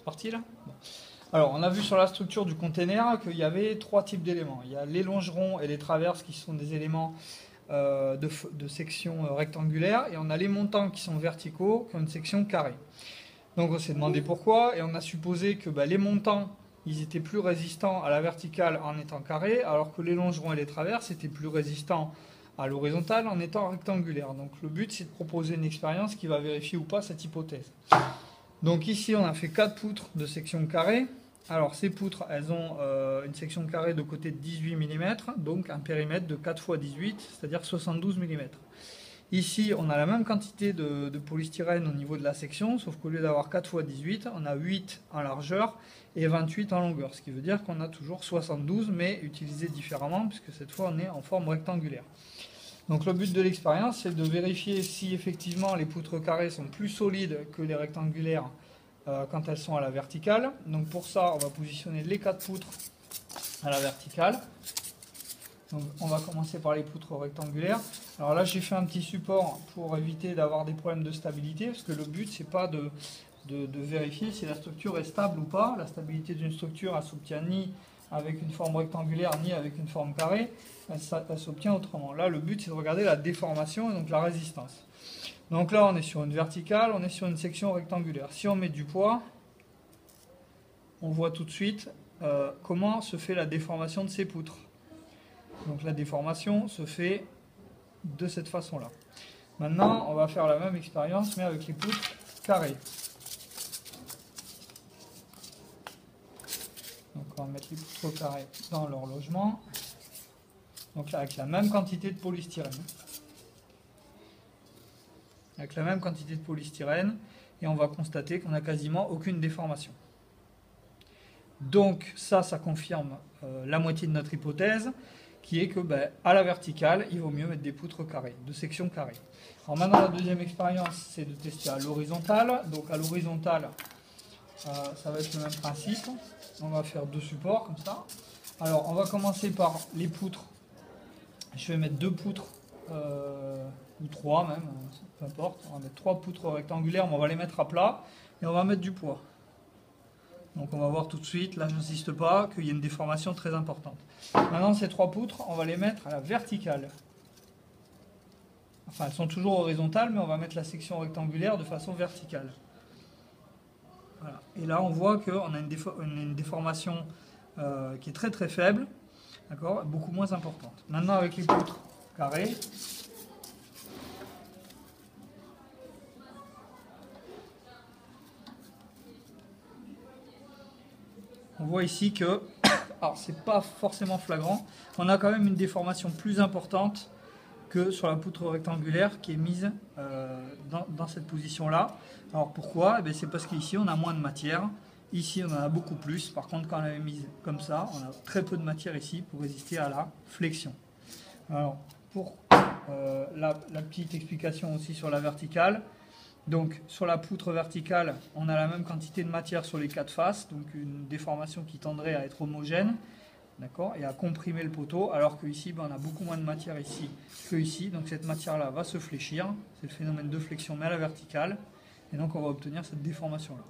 C'est parti là? Bon. Alors, on a vu sur la structure du container qu'il y avait trois types d'éléments. Il y a les longerons et les traverses qui sont des éléments de section rectangulaire, et on a les montants qui sont verticaux, qui ont une section carrée. Donc on s'est demandé pourquoi, et on a supposé que les montants, ils étaient plus résistants à la verticale en étant carrés, alors que les longerons et les traverses étaient plus résistants à l'horizontale en étant rectangulaires. Donc le but, c'est de proposer une expérience qui va vérifier ou pas cette hypothèse. Donc ici, on a fait 4 poutres de section carrée. Alors ces poutres, elles ont une section carrée de côté de 18 mm, donc un périmètre de 4 x 18, c'est-à-dire 72 mm. Ici, on a la même quantité de polystyrène au niveau de la section, sauf qu'au lieu d'avoir 4 x 18, on a 8 en largeur et 28 en longueur, ce qui veut dire qu'on a toujours 72, mais utilisé différemment, puisque cette fois on est en forme rectangulaire. Donc le but de l'expérience, c'est de vérifier si effectivement les poutres carrées sont plus solides que les rectangulaires quand elles sont à la verticale. Donc pour ça, on va positionner les 4 poutres à la verticale. Donc on va commencer par les poutres rectangulaires. Alors là, j'ai fait un petit support pour éviter d'avoir des problèmes de stabilité, parce que le but, c'est pas de vérifier si la structure est stable ou pas. La stabilité d'une structure, elle s'obtient ni avec une forme rectangulaire, ni avec une forme carrée. Elle s'obtient autrement. Là, le but, c'est de regarder la déformation et donc la résistance. Donc là, on est sur une verticale, on est sur une section rectangulaire. Si on met du poids, on voit tout de suite comment se fait la déformation de ces poutres. Donc la déformation se fait de cette façon-là. Maintenant, on va faire la même expérience, mais avec les poutres carrées. Donc on va mettre les poutres carrées dans leur logement. Donc là, avec la même quantité de polystyrène. Avec la même quantité de polystyrène, et on va constater qu'on n'a quasiment aucune déformation. Donc ça confirme la moitié de notre hypothèse, qui est que à la verticale, il vaut mieux mettre des poutres carrées, de section carrée. Alors maintenant, la deuxième expérience, c'est de tester à l'horizontale. Donc à l'horizontale, ça va être le même principe. On va faire 2 supports comme ça. Alors on va commencer par les poutres. Je vais mettre 2 poutres, ou 3 même, peu importe. On va mettre 3 poutres rectangulaires, mais on va les mettre à plat, et on va mettre du poids. Donc on va voir tout de suite, là je n'insiste pas, qu'il y a une déformation très importante. Maintenant ces 3 poutres, on va les mettre à la verticale. Enfin elles sont toujours horizontales, mais on va mettre la section rectangulaire de façon verticale. Voilà. Et là on voit qu'on a une déformation qui est très très faible, d'accord, beaucoup moins importante. Maintenant avec les poutres carrées, on voit ici que, alors c'est pas forcément flagrant, on a quand même une déformation plus importante que sur la poutre rectangulaire qui est mise dans cette position-là. Alors pourquoi? C'est parce qu'ici on a moins de matière, ici on en a beaucoup plus. Par contre, quand on l'avait mise comme ça, on a très peu de matière ici pour résister à la flexion. Alors pour la petite explication aussi sur la verticale, donc sur la poutre verticale, on a la même quantité de matière sur les 4 faces, donc une déformation qui tendrait à être homogène, d'accord, et à comprimer le poteau, alors que ici on a beaucoup moins de matière ici que ici, donc cette matière-là va se fléchir, c'est le phénomène de flexion mais à la verticale, et donc on va obtenir cette déformation-là.